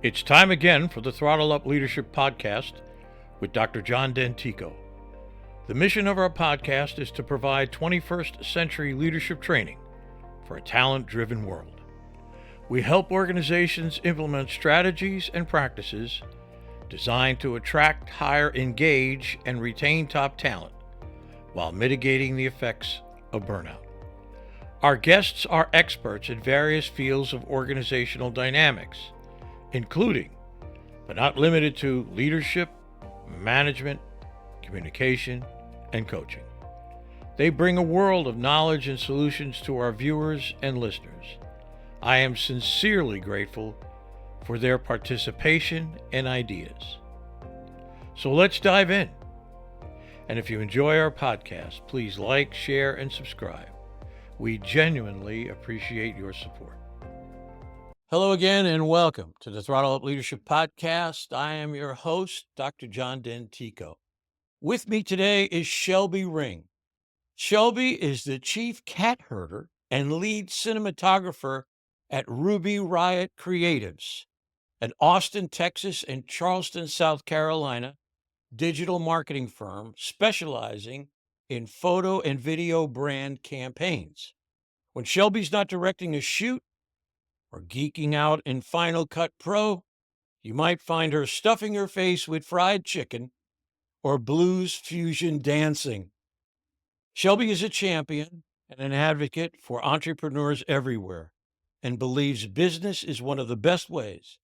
It's time again for the Throttle Up Leadership Podcast with Dr. John Dentico. The mission of our podcast is to provide 21st century leadership training for a talent-driven world. We help organizations implement strategies and practices designed to attract, hire, engage, and retain top talent while mitigating the effects of burnout. Our guests are experts in various fields of organizational dynamics, including, but not limited to, leadership, management, communication, and coaching. They bring a world of knowledge and solutions to our viewers and listeners. I am sincerely grateful for their participation and ideas. So let's dive in. And if you enjoy our podcast, please like, share, and subscribe. We genuinely appreciate your support. Hello again and welcome to the Throttle Up Leadership Podcast. I am your host, Dr. John Dentico. With me today is Shelby Ring. Shelby is the chief cat herder and lead cinematographer at Riot Creatives, an Austin, Texas and Charleston, South Carolina digital marketing firm specializing in photo and video brand campaigns. When Shelby's not directing a shoot or geeking out in Final Cut Pro, you might find her stuffing her face with fried chicken or blues fusion dancing. Shelby is a champion and an advocate for entrepreneurs everywhere and believes business is one of the best ways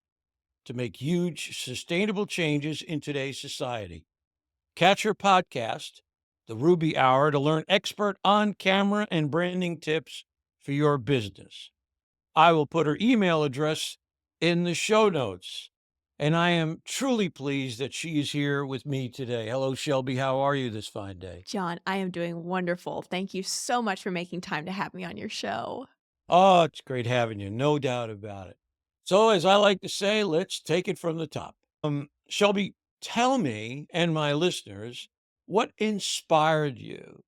to make huge, sustainable changes in today's society. Catch her podcast, The Ruby Hour, to learn expert on-camera and branding tips for your business. I will put her email address in the show notes, and I am truly pleased that she is here with me today. Hello, Shelby. How are you this fine day? John, I am doing wonderful. Thank you so much for making time to have me on your show. Oh, it's great having you. No doubt about it. So, as I like to say, let's take it from the top. Shelby, tell me and my listeners, what inspired you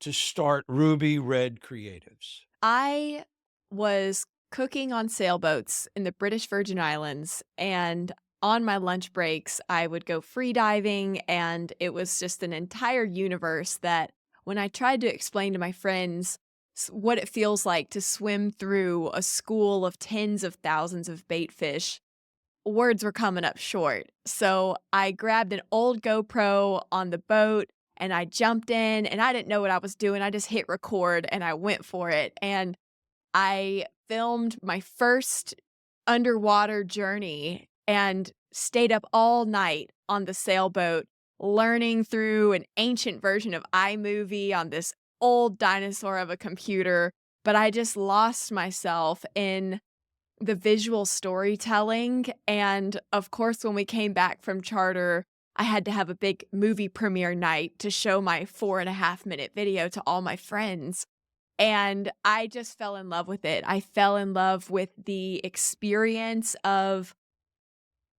to start Ruby Red Creatives? I was cooking on sailboats in the British Virgin Islands, and on my lunch breaks, I would go free diving, and it was just an entire universe that when I tried to explain to my friends what it feels like to swim through a school of tens of thousands of bait fish, words were coming up short. So I grabbed an old GoPro on the boat and I jumped in, and I didn't know what I was doing. I just hit record and I went for it. And I filmed my first underwater journey and stayed up all night on the sailboat, learning through an ancient version of iMovie on this old dinosaur of a computer. But I just lost myself in the visual storytelling. And of course, when we came back from charter, I had to have a big movie premiere night to show my 4.5-minute video to all my friends. And I just fell in love with it. I fell in love with the experience of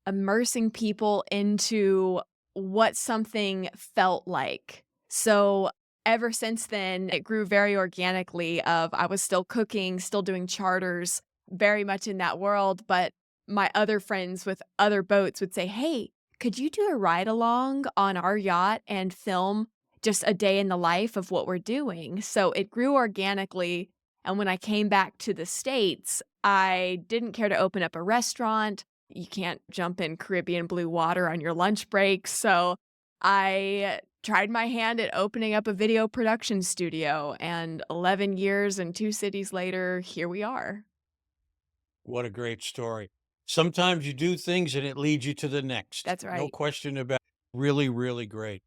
immersing people into what something felt like. So ever since then, it grew very organically. I was still cooking, still doing charters, very much in that world, but my other friends with other boats would say, "Hey, could you do a ride along on our yacht and film just a day in the life of what we're doing?" So it grew organically. And when I came back to the States, I didn't care to open up a restaurant. You can't jump in Caribbean blue water on your lunch break. So I tried my hand at opening up a video production studio, and 11 years and 2 cities later, here we are. What a great story. Sometimes you do things and it leads you to the next. That's No right. question about it. Really, really great.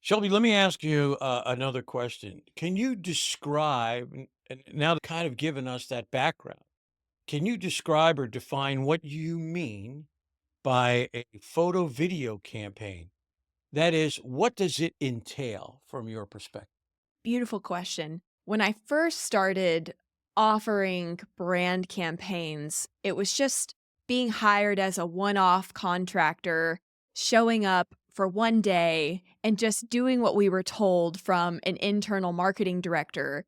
Shelby, let me ask you another question. Can you describe, and now that kind of given us that background, can you describe or define what you mean by a photo video campaign? That is, what does it entail from your perspective? Beautiful question. When I first started offering brand campaigns, it was just being hired as a one-off contractor, showing up for one day and just doing what we were told from an internal marketing director.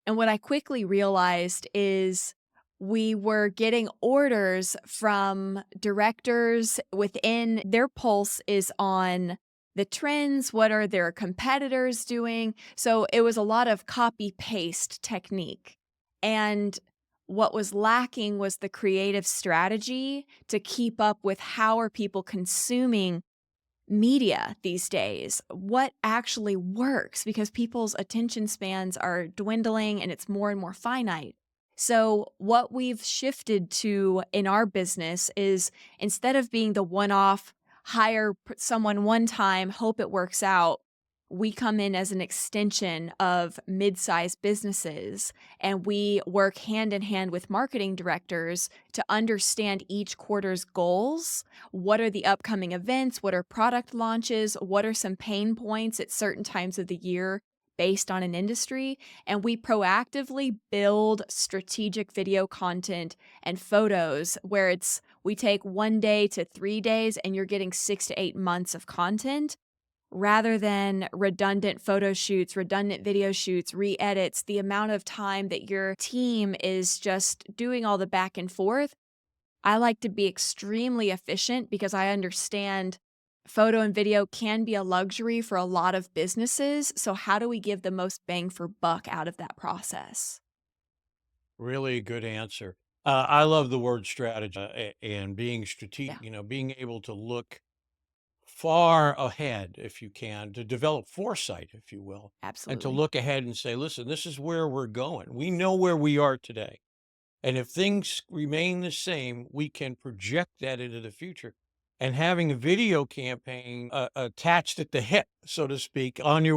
And what I quickly realized is we were getting orders from directors within their pulse is on the trends, what are their competitors doing? So it was a lot of copy paste technique. And what was lacking was the creative strategy to keep up with how are people consuming media these days, what actually works because people's attention spans are dwindling and it's more and more finite. So, what we've shifted to in our business is instead of being the one off, hire someone one time, hope it works out, we come in as an extension of mid sized businesses and we work hand in hand with marketing directors to understand each quarter's goals. What are the upcoming events? What are product launches? What are some pain points at certain times of the year based on an industry? And we proactively build strategic video content and photos where we take 1 day to 3 days and you're getting 6 to 8 months of content rather than redundant photo shoots, redundant video shoots, re edits, the amount of time that your team is just doing all the back and forth. I like to be extremely efficient because I understand photo and video can be a luxury for a lot of businesses. So, how do we give the most bang for buck out of that process? Really good answer. I love the word strategy and being Yeah, strategic, being able to look far ahead, if you can, to develop foresight, if you will, and to absolutely. look ahead and say, listen, this is where we're going. We know where we are today. And if things remain the same, we can project that into the future. And having a video campaign attached at the hip, so to speak, on the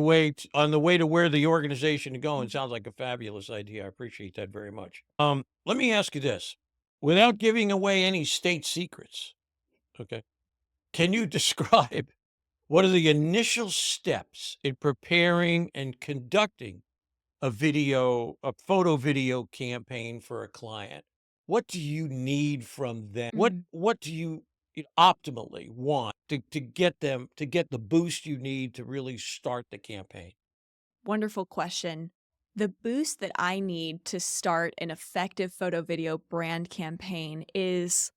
way to where the organization is going Mhm. sounds like a fabulous idea. I appreciate that very much. Let me ask you this, without giving away any state secrets, okay? Can you describe what are the initial steps in preparing and conducting a photo video campaign for a client? What do you need from them? Mm. What do you optimally want to get them to get the boost you need to really start the campaign? Wonderful question. The boost that I need to start an effective photo video brand campaign is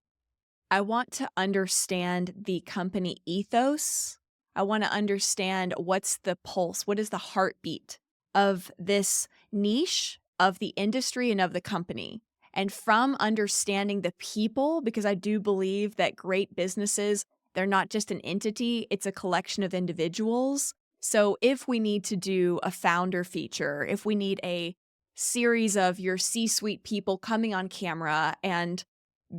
I want to understand the company ethos. I want to understand what's the pulse, what is the heartbeat of this niche, of the industry, and of the company. And from understanding the people, because I do believe that great businesses, they're not just an entity, it's a collection of individuals. So if we need to do a founder feature, if we need a series of your C suite people coming on camera and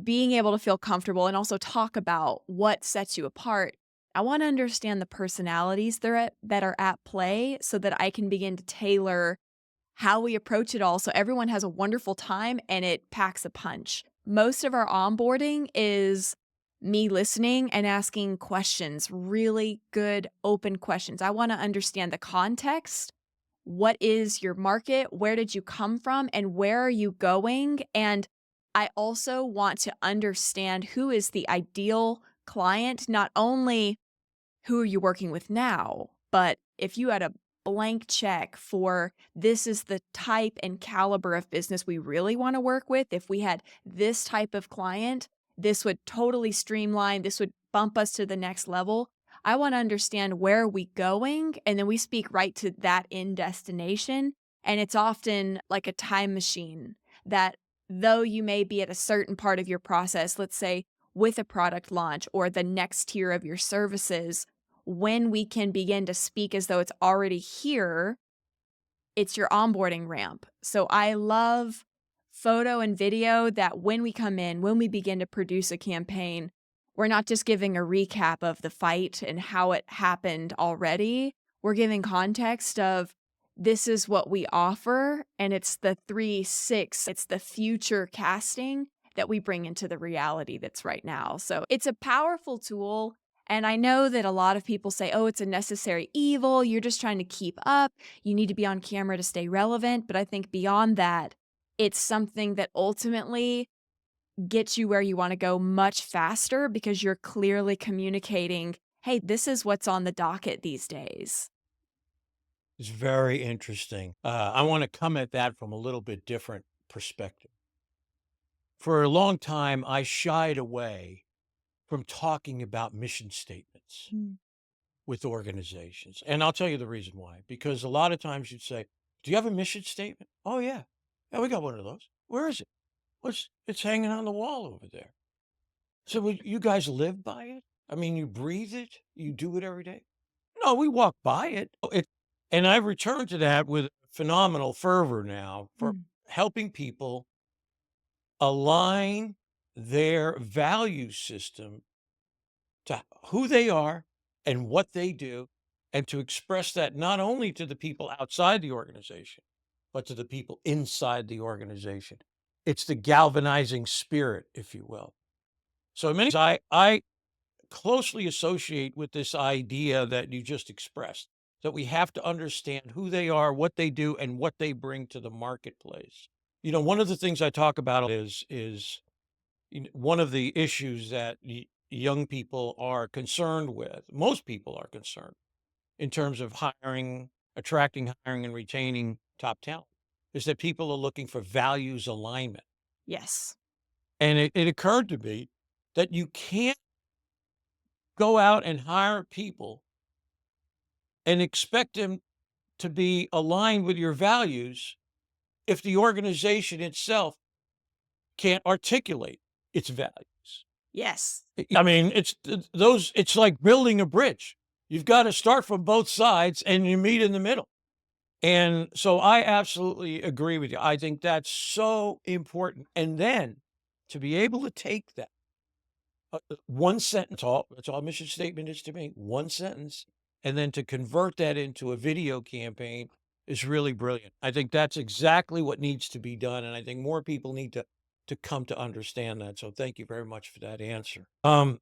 being able to feel comfortable and also talk about what sets you apart. I want to understand the personalities that are at play so that I can begin to tailor how we approach it all so everyone has a wonderful time and it packs a punch. Most of our onboarding is me listening and asking questions, really good open questions. I want to understand the context. What is your market? Where did you come from? And where are you going? And I also want to understand who is the ideal client, not only who are you working with now, but if you had a blank check for this is the type and caliber of business we really want to work with, if we had this type of client, this would totally streamline, this would bump us to the next level. I want to understand where are we going, and then we speak right to that end destination. And it's often like a time machine that though you may be at a certain part of your process, let's say with a product launch or the next tier of your services, when we can begin to speak as though it's already here, it's your onboarding ramp. So I love photo and video that when we come in, when we begin to produce a campaign, we're not just giving a recap of the fight and how it happened already. We're giving context of this is what we offer, and it's the 3, 6, it's the future casting that we bring into the reality that's right now. So it's a powerful tool. And I know that a lot of people say, oh, it's a necessary evil. You're just trying to keep up. You need to be on camera to stay relevant. But I think beyond that, it's something that ultimately gets you where you want to go much faster because you're clearly communicating, hey, this is what's on the docket these days. It's very interesting. I want to come at that from a little bit different perspective. For a long time, I shied away from talking about mission statements Mm. with organizations. And I'll tell you the reason why. Because a lot of times you'd say, "Do you have a mission statement?" "Oh, yeah. Yeah, we got one of those." "Where is it?" "Well, it's hanging on the wall over there." So, "Well, you guys live by it? I mean, you breathe it? You do it every day?" "No, we walk by it." And I've returned to that with phenomenal fervor now for Mm. helping people align their value system to who they are and what they do, and to express that not only to the people outside the organization, but to the people inside the organization. It's the galvanizing spirit, if you will. So many I closely associate with this idea that you just expressed, that we have to understand who they are, what they do, and what they bring to the marketplace. One of the things I talk about is one of the issues that young people are concerned with, most people are concerned in terms of attracting, hiring, and retaining top talent, is that people are looking for values alignment. Yes. And it occurred to me that you can't go out and hire people and expect them to be aligned with your values if the organization itself can't articulate its values. Yes. I mean, it's like building a bridge. You've got to start from both sides and you meet in the middle. And so I absolutely agree with you. I think that's so important. And then to be able to take that one sentence, that's all mission statement is to me, one sentence, and then to convert that into a video campaign is really brilliant. I think that's exactly what needs to be done. And I think more people need to come to understand that. So thank you very much for that answer. Can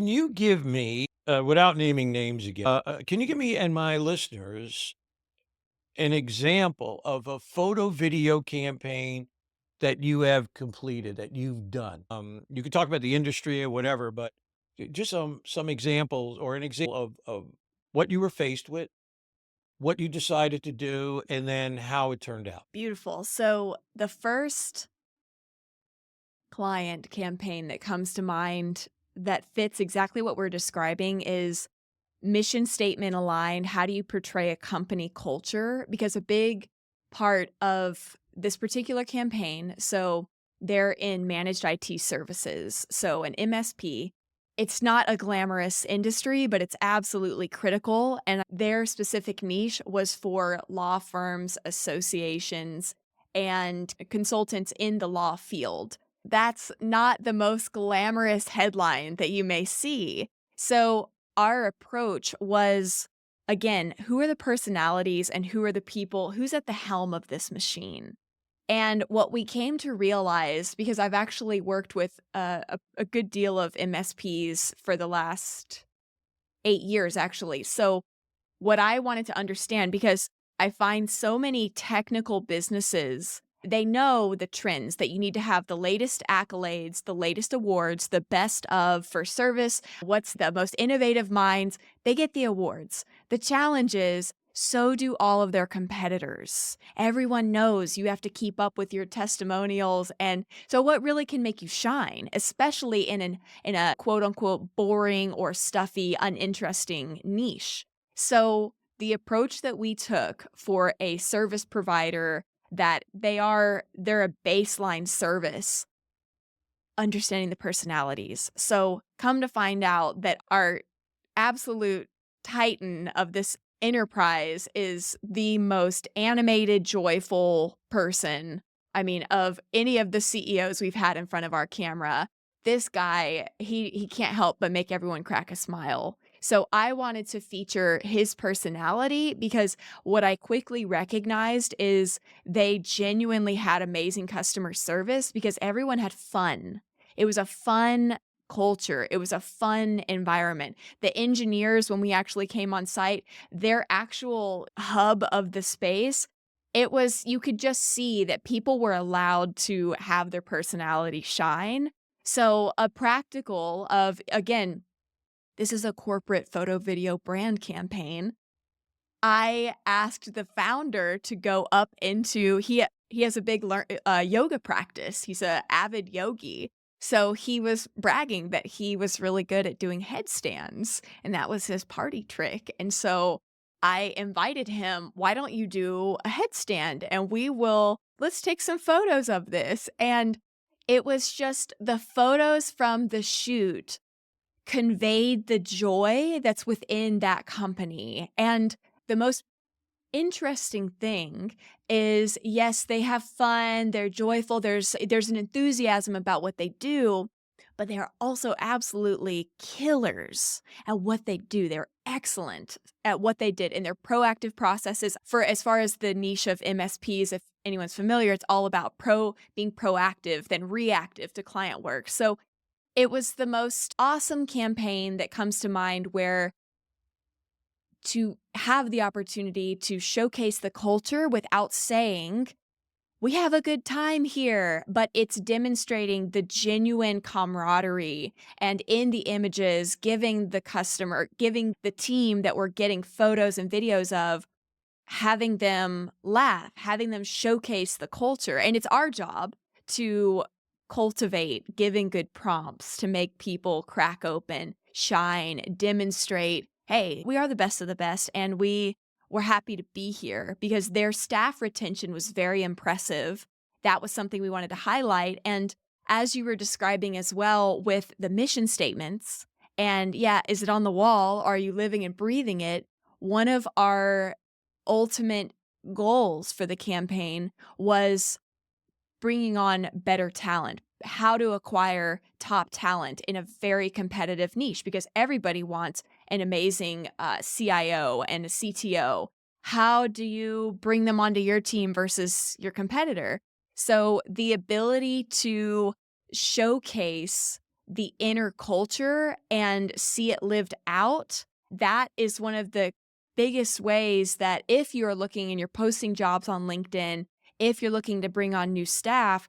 you give me, without naming names again, can you give me and my listeners an example of a photo video campaign that you have completed, that you've done? You could talk about the industry or whatever, but just some examples or an example of what you were faced with, what you decided to do, and then how it turned out. Beautiful. So the first client campaign that comes to mind that fits exactly what we're describing is mission statement aligned. How do you portray a company culture? Because a big part of this particular campaign, so they're in managed IT services, so an MSP. It's not a glamorous industry, but it's absolutely critical. And their specific niche was for law firms, associations, and consultants in the law field. That's not the most glamorous headline that you may see. So our approach was, again, who are the personalities and who are the people, who's at the helm of this machine? And what we came to realize, because I've actually worked with a good deal of MSPs for the last 8 years, actually. So what I wanted to understand, because I find so many technical businesses, they know the trends that you need to have the latest accolades, the latest awards, the best of for service. What's the most innovative minds? They get the awards. The challenge is, so do all of their competitors. Everyone knows you have to keep up with your testimonials. And so what really can make you shine, especially in a quote unquote boring or stuffy, uninteresting niche? So the approach that we took for a service provider that they're a baseline service, understanding the personalities. So come to find out that our absolute titan of this enterprise is the most animated, joyful person. I mean, of any of the CEOs we've had in front of our camera, this guy, he can't help but make everyone crack a smile. So I wanted to feature his personality because what I quickly recognized is they genuinely had amazing customer service because everyone had fun. It was a fun culture. It was a fun environment. The engineers, when we actually came on site, their actual hub of the space, you could just see that people were allowed to have their personality shine. So, a practical of, again, this is a corporate photo video brand campaign. I asked the founder to go up into he has a big yoga practice. He's a avid yogi. So he was bragging that he was really good at doing headstands, and that was his party trick. And so I invited him, "Why don't you do a headstand and let's take some photos of this." And it was just the photos from the shoot conveyed the joy that's within that company. And the most interesting thing is, yes, they have fun, they're joyful, there's an enthusiasm about what they do, but they are also absolutely killers at what they do. They're excellent at what they did in their proactive processes. For as far as the niche of MSPs, if anyone's familiar, it's all about being proactive than reactive to client work. So it was the most awesome campaign that comes to mind, where to have the opportunity to showcase the culture without saying, "We have a good time here," but it's demonstrating the genuine camaraderie, and in the images, giving the team that we're getting photos and videos of, having them laugh, having them showcase the culture. And it's our job to cultivate giving good prompts to make people crack open, shine, demonstrate, "Hey, we are the best of the best, and we're happy to be here," because their staff retention was very impressive. That was something we wanted to highlight. And as you were describing as well with the mission statements, and yeah, is it on the wall? Are you living and breathing it? One of our ultimate goals for the campaign was bringing on better talent, how to acquire top talent in a very competitive niche, because everybody wants an amazing CIO and a CTO. How do you bring them onto your team versus your competitor? So the ability to showcase the inner culture and see it lived out, that is one of the biggest ways that, if you're looking and you're posting jobs on LinkedIn, if you're looking to bring on new staff,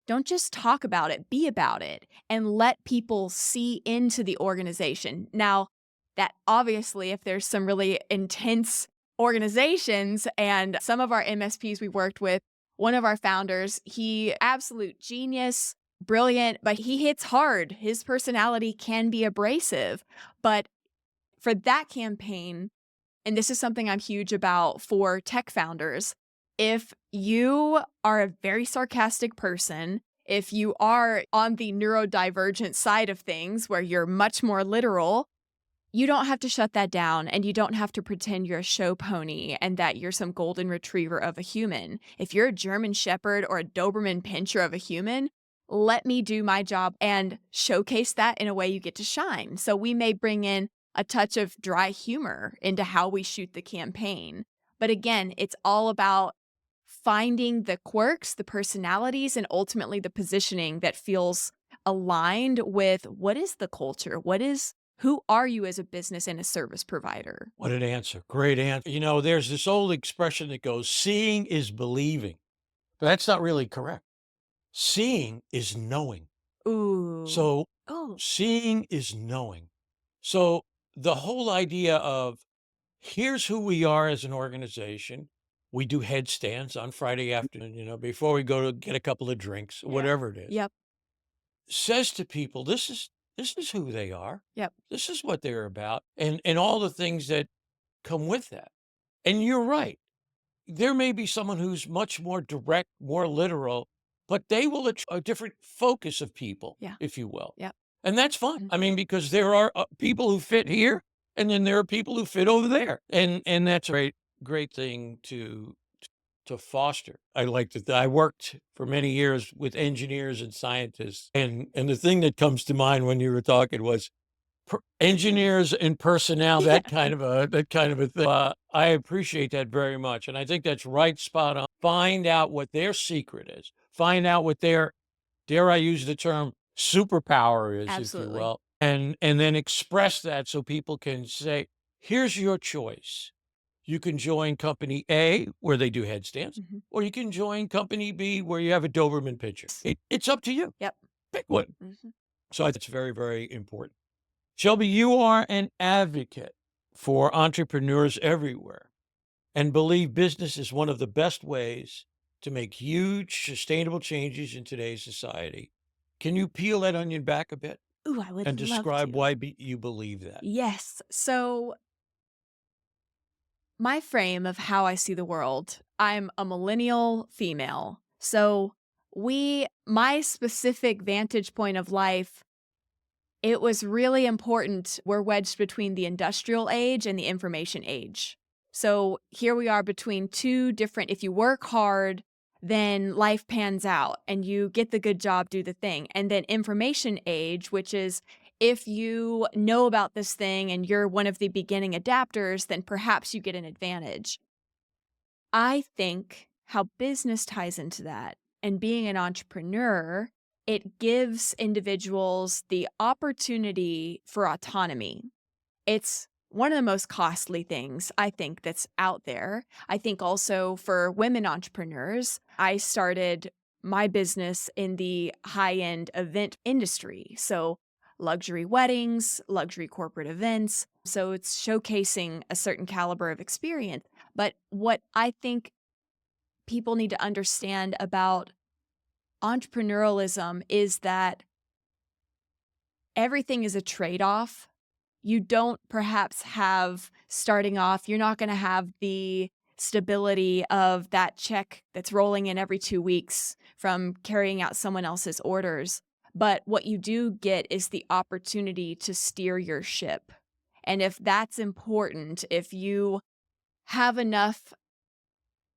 don't just talk about it, be about it, and let people see into the organization. Now, that obviously, if there's some really intense organizations, and some of our MSPs we worked with, one of our founders, he absolute genius, brilliant, but he hits hard. His personality can be abrasive. But for that campaign, and this is something I'm huge about for tech founders, if you are a very sarcastic person, if you are on the neurodivergent side of things where you're much more literal, you don't have to shut that down, and you don't have to pretend you're a show pony and that you're some golden retriever of a human. If you're a German Shepherd or a Doberman Pinscher of a human, let me do my job and showcase that in a way you get to shine. So we may bring in a touch of dry humor into how we shoot the campaign. But again, it's all about finding the quirks, the personalities, and ultimately the positioning that feels aligned with what is the culture? Who are you as a business and a service provider? What an answer. Great answer. There's this old expression that goes, seeing is believing. But that's not really correct. Seeing is knowing. Ooh. So Oh, seeing is knowing. So the whole idea of, here's who we are as an organization. We do headstands on Friday afternoon, before we go to get a couple of drinks, yeah. whatever it is. Yep. Says to people, this is who they are. Yep. This is what they're about, and all the things that come with that. And you're right. There may be someone who's much more direct, more literal, but they will a different focus of people, Yeah. if you will. Yep. And that's fine. Mhm. I mean, because there are people who fit here, and then there are people who fit over there, and that's a great thing to foster. I like that. I worked for many years with engineers and scientists, and the thing that comes to mind when you were talking was engineers and personnel, that kind of a thing. I appreciate that very much, and I think that's right, spot on. Find out what their secret is. Find out what their, dare I use the term, superpower is, if you Absolutely. will, and then express that so people can say, "Here's your choice. You can join company A, where they do headstands, Mhm. or you can join company B, where you have a Doberman Pinscher. It's up to you. Yep. Pick one." Mhm. So I think it's very, very important. Shelby, you are an advocate for entrepreneurs everywhere and believe business is one of the best ways to make huge sustainable changes in today's society. Can you peel that onion back a bit Ooh, I would and love describe to. why you believe that? Yes. So, my frame of how I see the world, I'm a millennial female. So, my specific vantage point of life, it was really important. We're wedged between the industrial age and the information age. So here we are between two different, if you work hard, then life pans out and you get the good job, do the thing. And then information age, which is if you know about this thing and you're one of the beginning adapters, then perhaps you get an advantage. I think how business ties into that and being an entrepreneur, it gives individuals the opportunity for autonomy. It's one of the most costly things I think that's out there. I think also for women entrepreneurs, I started my business in the high end event industry. So, luxury weddings, luxury corporate events. So, it's showcasing a certain caliber of experience. But what I think people need to understand about entrepreneurialism is that everything is a trade off. You don't perhaps have starting off, you're not going to have the stability of that check that's rolling in every 2 weeks from carrying out someone else's orders. But what you do get is the opportunity to steer your ship. And if that's important, if you have enough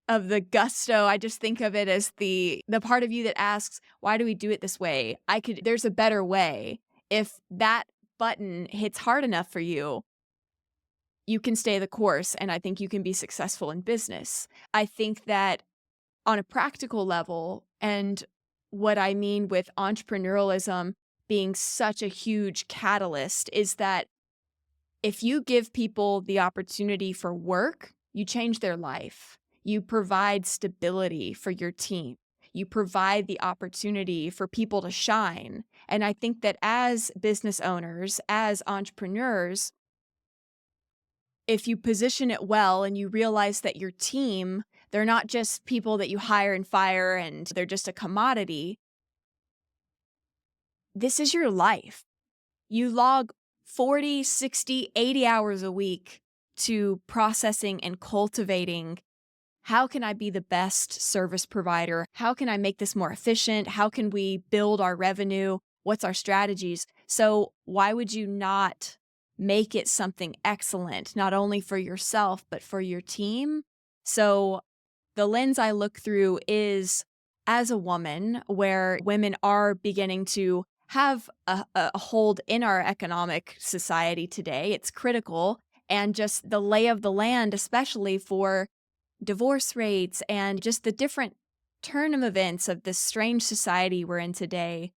of the gusto, I just think of it as the part of you that asks, "Why do we do it this way? There's a better way." If that button hits hard enough for you, you can stay the course, and I think you can be successful in business. I think that on a practical level, and what I mean with entrepreneurialism being such a huge catalyst is that if you give people the opportunity for work, you change their life. You provide stability for your team. You provide the opportunity for people to shine. And I think that as business owners, as entrepreneurs, if you position it well and you realize that your team, they're not just people that you hire and fire and they're just a commodity, this is your life. You log 40, 60, 80 hours a week to processing and cultivating. How can I be the best service provider? How can I make this more efficient? How can we build our revenue? What's our strategies? So, why would you not make it something excellent, not only for yourself, but for your team? So, the lens I look through is as a woman, where women are beginning to have a hold in our economic society today. It's critical. And just the lay of the land, especially for divorce rates and just the different turn of events of this strange society we're in today,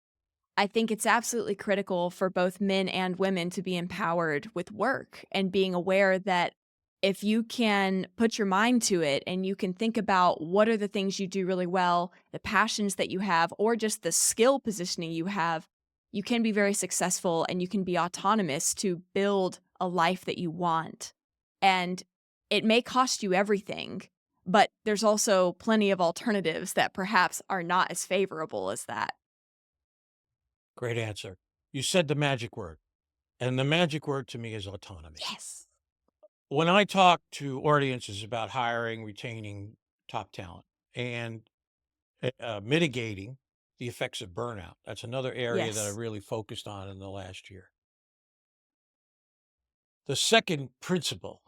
I think it's absolutely critical for both men and women to be empowered with work and being aware that if you can put your mind to it and you can think about what are the things you do really well, the passions that you have, or just the skill positioning you have, you can be very successful and you can be autonomous to build a life that you want. And it may cost you everything, but there's also plenty of alternatives that perhaps are not as favorable as that. Great answer. You said the magic word, and the magic word to me is autonomy. Yes. When I talk to audiences about hiring, retaining top talent, and mitigating the effects of burnout, that's another area that I Yes. really focused on in the last year. The second principle,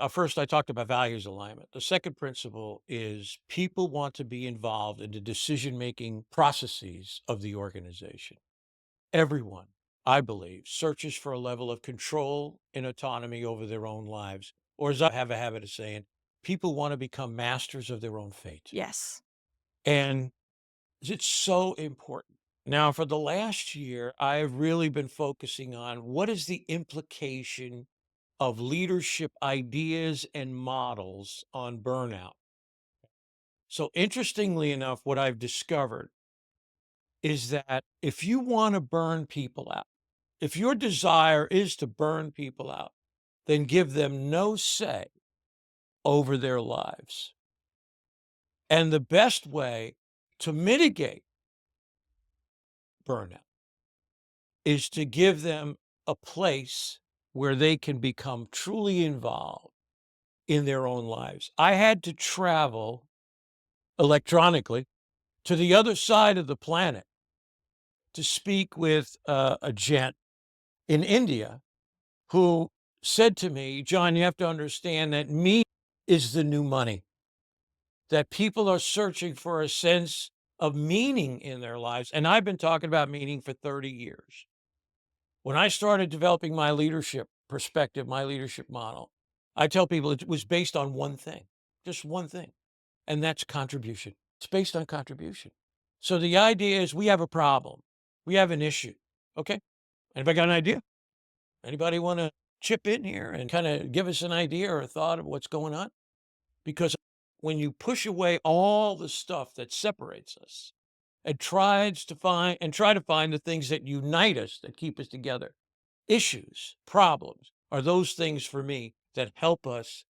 first I talked about values alignment. The second principle is people want to be involved in the decision-making processes of the organization. Everyone, I believe, searches for a level of control and autonomy over their own lives. Or as I have a habit of saying, people want to become masters of their own fate. Yes. And it's so important. Now, for the last year, I've really been focusing on what is the implication of leadership ideas and models on burnout. So, interestingly enough, what I've discovered is that if you want to burn people out, if your desire is to burn people out, then give them no say over their lives. And the best way to mitigate burnout is to give them a place where they can become truly involved in their own lives. I had to travel electronically to the other side of the planet to speak with a gent in India who said to me, John, you have to understand that me is the new money, that people are searching for a sense of meaning in their lives. And I've been talking about meaning for 30 years. When I started developing my leadership perspective, my leadership model, I tell people it was based on one thing, just one thing, and that's contribution. It's based on contribution. So the idea is we have a problem, we have an issue. Okay. Anybody got an idea? Anybody want to chip in here and kind of give us an idea or a thought of what's going on? Because when you push away all the stuff that separates us and try to find the things that unite us, that keep us together, issues, problems are those things for me that help us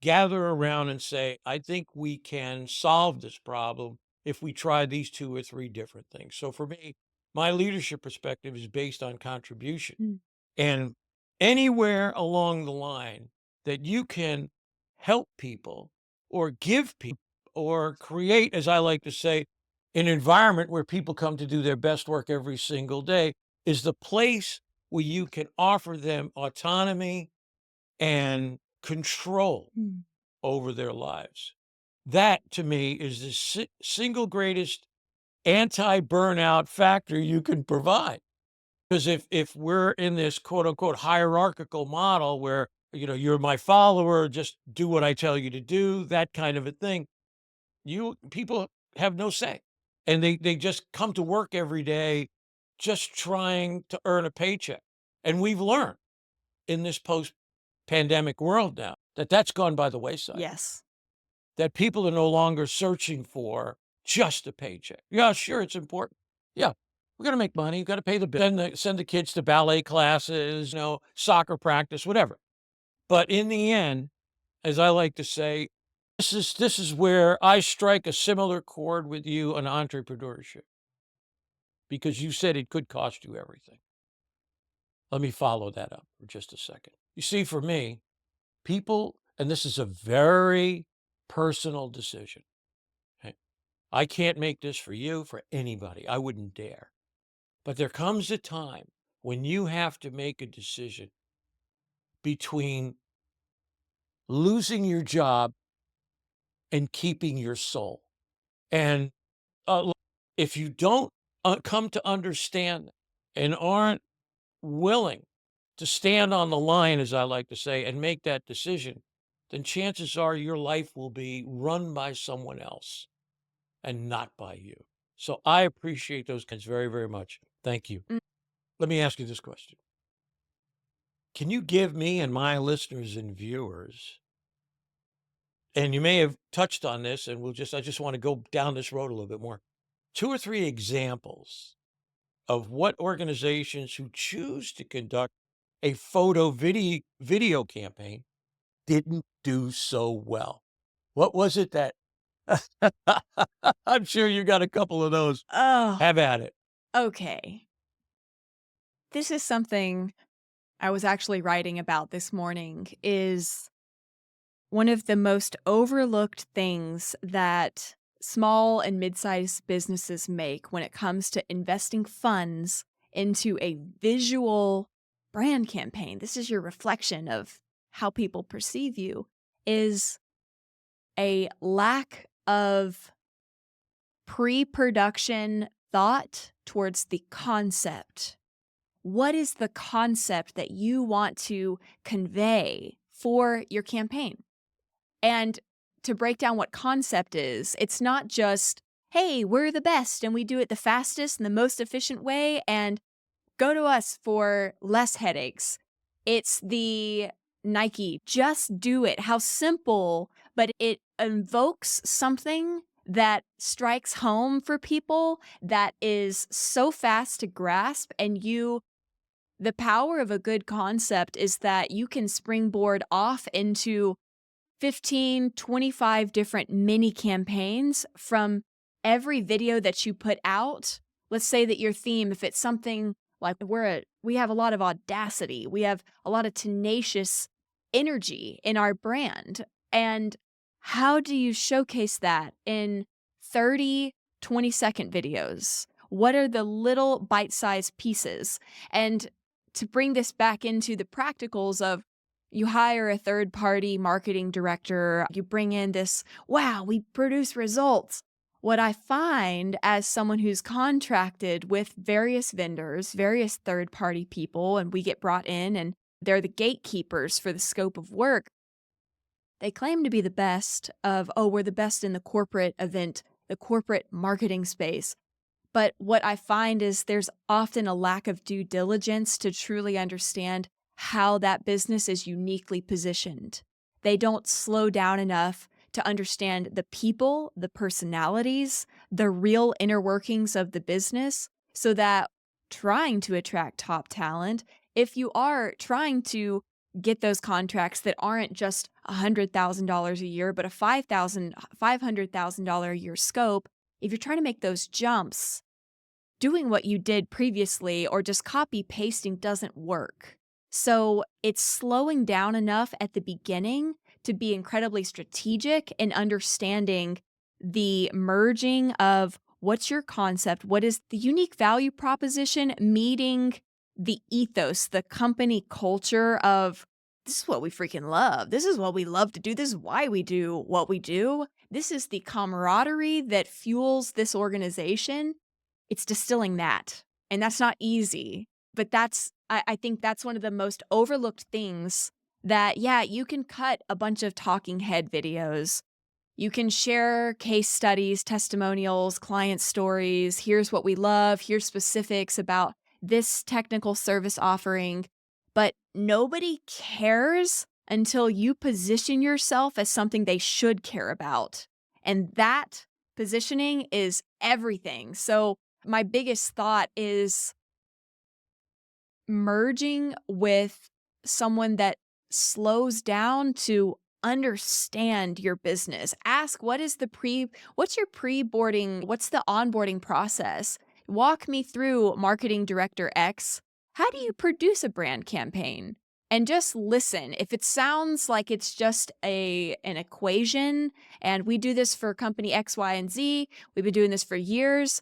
gather around and say, I think we can solve this problem if we try these 2 or 3 different things. So for me, my leadership perspective is based on contribution. Mm. And anywhere along the line that you can help people or give people or create, as I like to say, an environment where people come to do their best work every single day is the place where you can offer them autonomy and control Mm. over their lives. That to me is the single greatest anti-burnout factor you can provide. Because if we're in this quote unquote hierarchical model where, you're my follower, just do what I tell you to do, that kind of a thing, people have no say. And they just come to work every day just trying to earn a paycheck. And we've learned in this post-pandemic world now that that's gone by the wayside. Yes. That people are no longer searching for just a paycheck. Yeah, sure, it's important. Yeah, we got to make money. You got to pay the bill. Send the kids to ballet classes, soccer practice, whatever. But in the end, as I like to say, this is where I strike a similar chord with you on entrepreneurship, because you said it could cost you everything. Let me follow that up for just a second. You see, for me, people, and this is a very personal decision. Okay? I can't make this for you, for anybody. I wouldn't dare. But there comes a time when you have to make a decision between losing your job and keeping your soul. And if you don't come to understand and aren't willing to stand on the line, as I like to say, and make that decision, then chances are your life will be run by someone else and not by you. So I appreciate those kinds very, very much. Thank you. Mm. Let me ask you this question. Can you give me and my listeners and viewers, and you may have touched on this, and I just want to go down this road a little bit more, 2 or 3 examples of what organizations who choose to conduct a photo video campaign didn't do so well? What was it that I'm sure you got a couple of those. Oh, Have at it. okay. This is something I was actually writing about this morning, is one of the most overlooked things that small and mid-sized businesses make when it comes to investing funds into a visual brand campaign. This is your reflection of how people perceive you, is a lack of pre-production thought towards the concept. What is the concept that you want to convey for your campaign? And to break down what concept is, it's not just, hey, we're the best and we do it the fastest and the most efficient way and go to us for less headaches. It's the Nike, just do it. How simple, but it invokes something that strikes home for people that is so fast to grasp. And the power of a good concept is that you can springboard off into 15, 25 different mini campaigns from every video that you put out. Let's say that your theme, if it's something like we have a lot of audacity, we have a lot of tenacious energy in our brand. And how do you showcase that in 30, 20-second videos? What are the little bite-sized pieces? And to bring this back into the practicals of you hire a third-party marketing director, you bring in this, wow, we produce results. What I find as someone who's contracted with various vendors, various third-party people, and we get brought in and they're the gatekeepers for the scope of work. They claim to be the best of, oh, we're the best in the corporate event, the corporate marketing space. But what I find is there's often a lack of due diligence to truly understand how that business is uniquely positioned. They don't slow down enough to understand the people, the personalities, the real inner workings of the business, so that trying to attract top talent, if you are trying to get those contracts that aren't just $100,000 a year, but a $500,000 a year scope, if you're trying to make those jumps, doing what you did previously or just copy pasting doesn't work. So it's slowing down enough at the beginning to be incredibly strategic in understanding the merging of what's your concept, what is the unique value proposition meeting the ethos, the company culture of this is what we freaking love. This is what we love to do. This is why we do what we do. This is the camaraderie that fuels this organization. It's distilling that. And that's not easy. But I think that's one of the most overlooked things that, yeah, you can cut a bunch of talking head videos. You can share case studies, testimonials, client stories. Here's what we love. Here's specifics about this technical service offering. But nobody cares until you position yourself as something they should care about. And that positioning is everything. So my biggest thought is merging with someone that slows down to understand your business. Ask what's your pre-boarding, what's the onboarding process? Walk me through marketing director X. How do you produce a brand campaign? And just listen. If it sounds like it's just an equation and we do this for company X, Y, and Z, we've been doing this for years,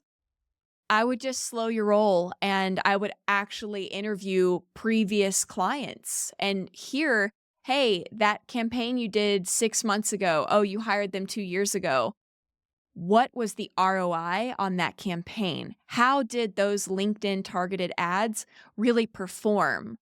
I would just slow your roll and I would actually interview previous clients and hear, hey, that campaign you did 6 months ago, oh, you hired them 2 years ago. What was the ROI on that campaign? How did those LinkedIn targeted ads really perform?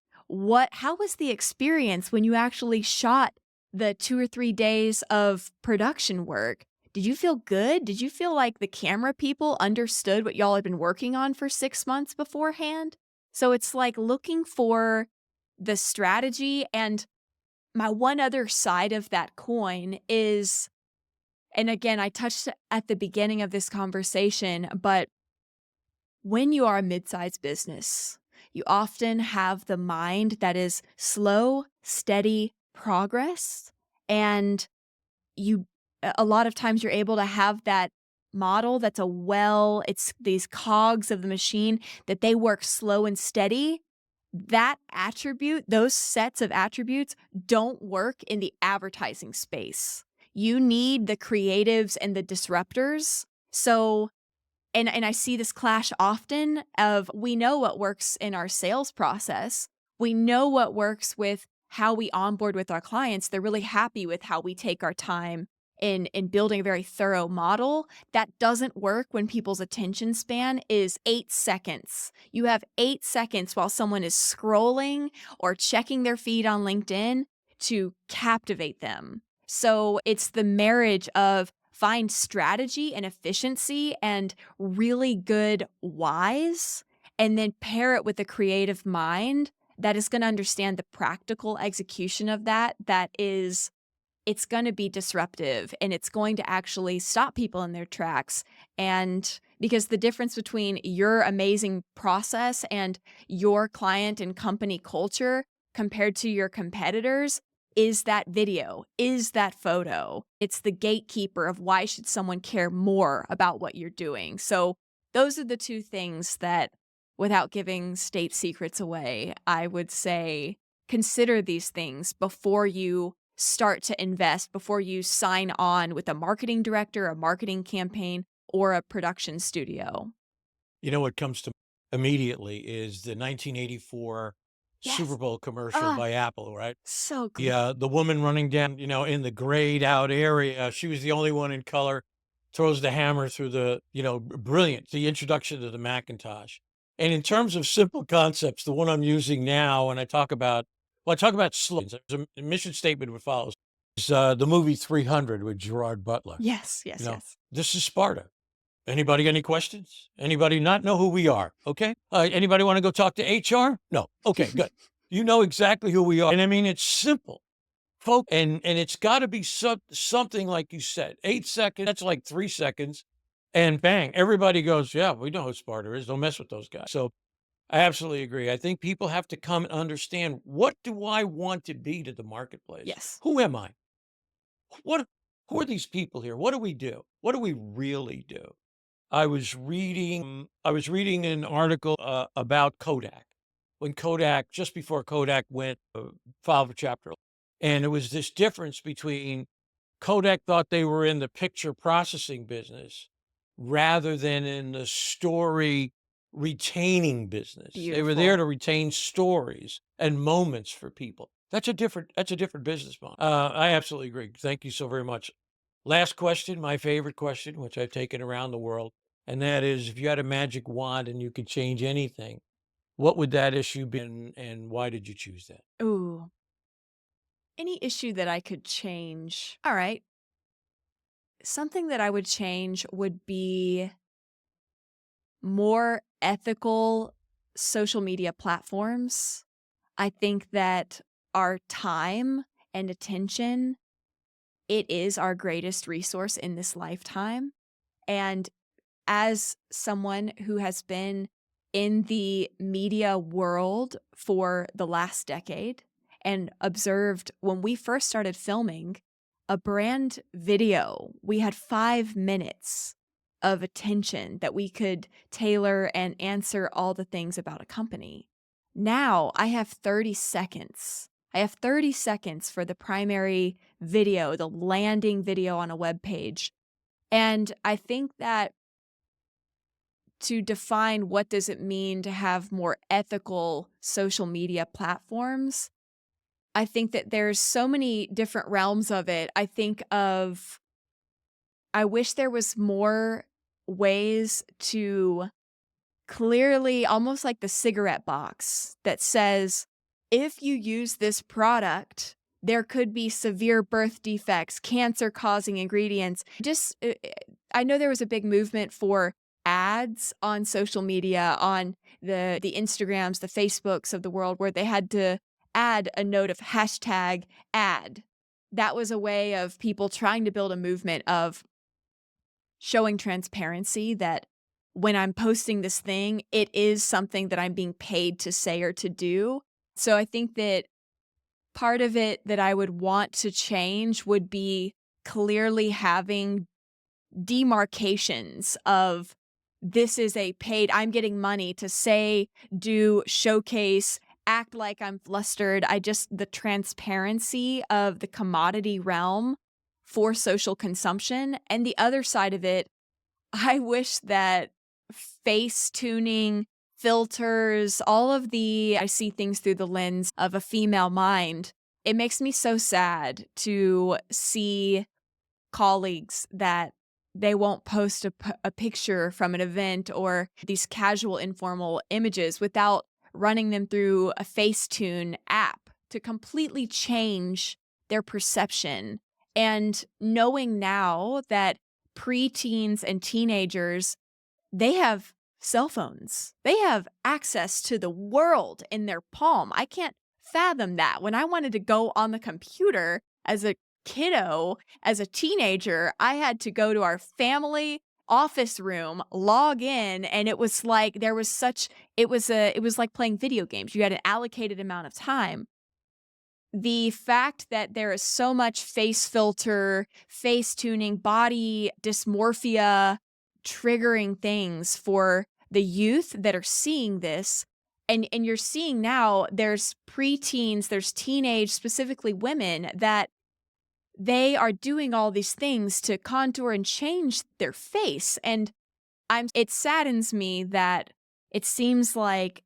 How was the experience when you actually shot the 2 or 3 days of production work? Did you feel good? Did you feel like the camera people understood what y'all had been working on for 6 months beforehand? So it's like looking for the strategy. And my one other side of that coin is, and again, I touched at the beginning of this conversation, but when you are a mid-sized business, you often have the mind that is slow, steady progress, and a lot of times you're able to have that model that's it's these cogs of the machine that they work slow and steady. That attribute, those sets of attributes don't work in the advertising space. You need the creatives and the disruptors. So, and I see this clash often of we know what works in our sales process. We know what works with how we onboard with our clients. They're really happy with how we take our time in building a very thorough model. That doesn't work when people's attention span is 8 seconds. You have 8 seconds while someone is scrolling or checking their feed on LinkedIn to captivate them. So it's the marriage of find strategy and efficiency and really good whys, and then pair it with a creative mind that is going to understand the practical execution of that is it's going to be disruptive and it's going to actually stop people in their tracks. And because the difference between your amazing process and your client and company culture compared to your competitors, is that video, is that photo. It's the gatekeeper of why should someone care more about what you're doing. So those are the two things that, without giving state secrets away, I would say consider these things before you start to invest, before you sign on with a marketing director, a marketing campaign, or a production studio. You know what comes to immediately is the 1984 Super Yes. Bowl commercial Ah, by Apple, right? so good. The woman running down, in the grayed out area, she was the only one in color, throws the hammer through brilliant, the introduction to the Macintosh. And in terms of simple concepts, the one I'm using now, when I talk about, slow, there's a mission statement that follows. It's the movie 300 with Gerard Butler. Yes, yes, yes. This is Sparta. Anybody got any questions? Anybody not know who we are? Okay. Anybody want to go talk to HR? No. Okay, good. You know exactly who we are. And I mean, it's simple, folks. And it's got to be something like you said, 8 seconds. That's like 3 seconds. And bang, everybody goes, yeah, we know who Sparta is. Don't mess with those guys. So I absolutely agree. I think people have to come and understand, what do I want to be to the marketplace? Yes. Who am I? What? Who are these people here? What do we do? What do we really do? I was reading an article about Kodak, when Kodak, just before Kodak went filed for Chapter 11. And it was this difference between Kodak thought they were in the picture processing business rather than in the story retaining business. They were there Beautiful. to retain stories and moments for people. That's a different business model. I absolutely agree. Thank you so very much. Last question, my favorite question, which I've taken around the world, and that is, if you had a magic wand and you could change anything, what would that issue be, and why did you choose that? Ooh, any issue that I could change. All right. Something that I would change would be more ethical social media platforms. I think that our time and attention, it is our greatest resource in this lifetime. And as someone who has been in the media world for the last decade and observed when we first started filming a brand video, we had 5 minutes of attention that we could tailor and answer all the things about a company. Now I have 30 seconds. I have 30 seconds for the primary video, the landing video on a web page. And I think that to define what does it mean to have more ethical social media platforms, I think that there's so many different realms of it. I wish there was more ways to clearly, almost like the cigarette box that says, if you use this product, there could be severe birth defects, cancer-causing ingredients. I know there was a big movement for ads on social media, on the Instagrams, the Facebooks of the world, where they had to add a note of hashtag ad. That was a way of people trying to build a movement of showing transparency that when I'm posting this thing, it is something that I'm being paid to say or to do. So I think that part of it that I would want to change would be clearly having demarcations of, this is a paid, I'm getting money to say, do, showcase, act like I'm flustered. The transparency of the commodity realm for social consumption. And the other side of it, I wish that face tuning, filters, I see things through the lens of a female mind. It makes me so sad to see colleagues that they won't post a picture from an event or these casual, informal images without running them through a Facetune app to completely change their perception. And knowing now that preteens and teenagers, they have cell phones. They have access to the world in their palm. I can't fathom that. When I wanted to go on the computer as a kiddo, as a teenager, I had to go to our family office room, log in, and it was like it was like playing video games. You had an allocated amount of time. the fact that there is so much face filter, face tuning, body dysmorphia triggering things for the youth that are seeing this. And you're seeing now there's preteens, there's teenage, specifically women, that they are doing all these things to contour and change their face. And it saddens me that it seems like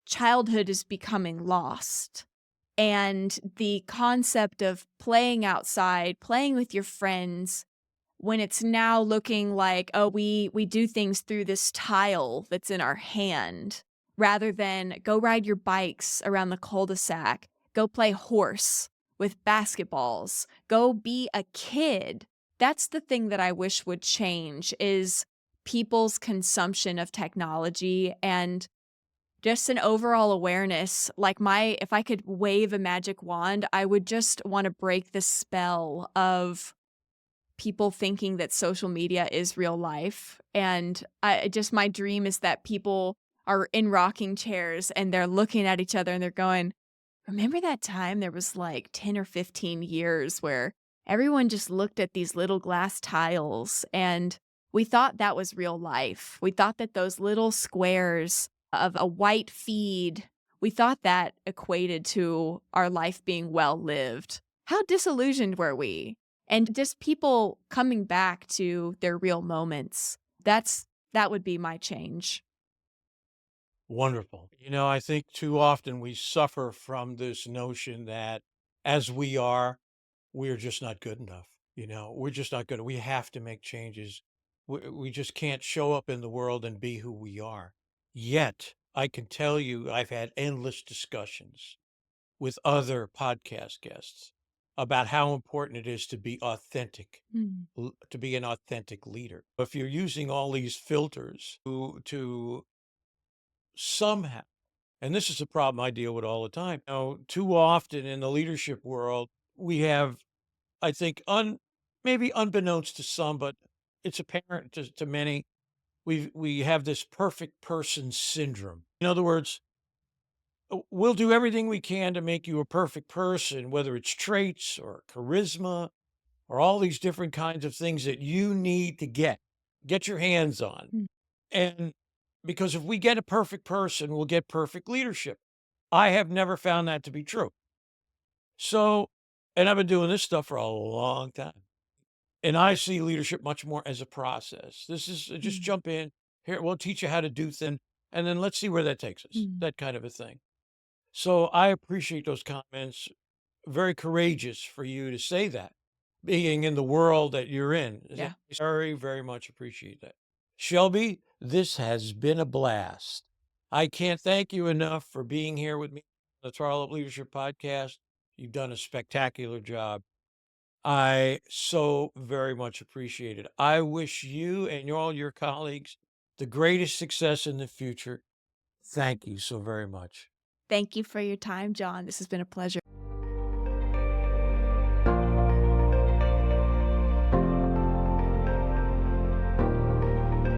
childhood is becoming lost. And the concept of playing outside, playing with your friends, when it's now looking like, oh, we do things through this tile that's in our hand, rather than go ride your bikes around the cul-de-sac, go play horse with basketballs, go be a kid. That's the thing that I wish would change, is people's consumption of technology and just an overall awareness. Like, if I could wave a magic wand, I would just wanna break the spell of people thinking that social media is real life, and my dream is that people are in rocking chairs, and they're looking at each other, and they're going, "Remember that time there was, like, 10 or 15 years where everyone just looked at these little glass tiles, and we thought that was real life. We thought that those little squares of a white feed, we thought that equated to our life being well lived. How disillusioned were we?" And just people coming back to their real moments. That would be my change. Wonderful. I think too often we suffer from this notion that as we are, we're just not good enough. We're just not good. We have to make changes. We just can't show up in the world and be who we are. Yet, I can tell you, I've had endless discussions with other podcast guests about how important it is to be authentic, Mm. to be an authentic leader. If you're using all these filters to somehow, and this is a problem I deal with all the time. Too often in the leadership world, we have, I think, maybe unbeknownst to some, but it's apparent to many, we have this perfect person syndrome. In other words, we'll do everything we can to make you a perfect person, whether it's traits or charisma or all these different kinds of things that you need to get your hands on. Mm. And because if we get a perfect person, we'll get perfect leadership. I have never found that to be true. So, and I've been doing this stuff for a long time. And I see leadership much more as a process. This is just Mm. jump in here. We'll teach you how to do things, and then let's see where that takes us. Mm. That kind of a thing. So I appreciate those comments. Very courageous for you to say that, being in the world that you're in. Yeah. Very, very much appreciate that. Shelby, this has been a blast. I can't thank you enough for being here with me on the Trial of Leadership podcast. You've done a spectacular job. I so very much appreciate it. I wish you and all your colleagues the greatest success in the future. Thank you so very much. Thank you for your time, John. This has been a pleasure.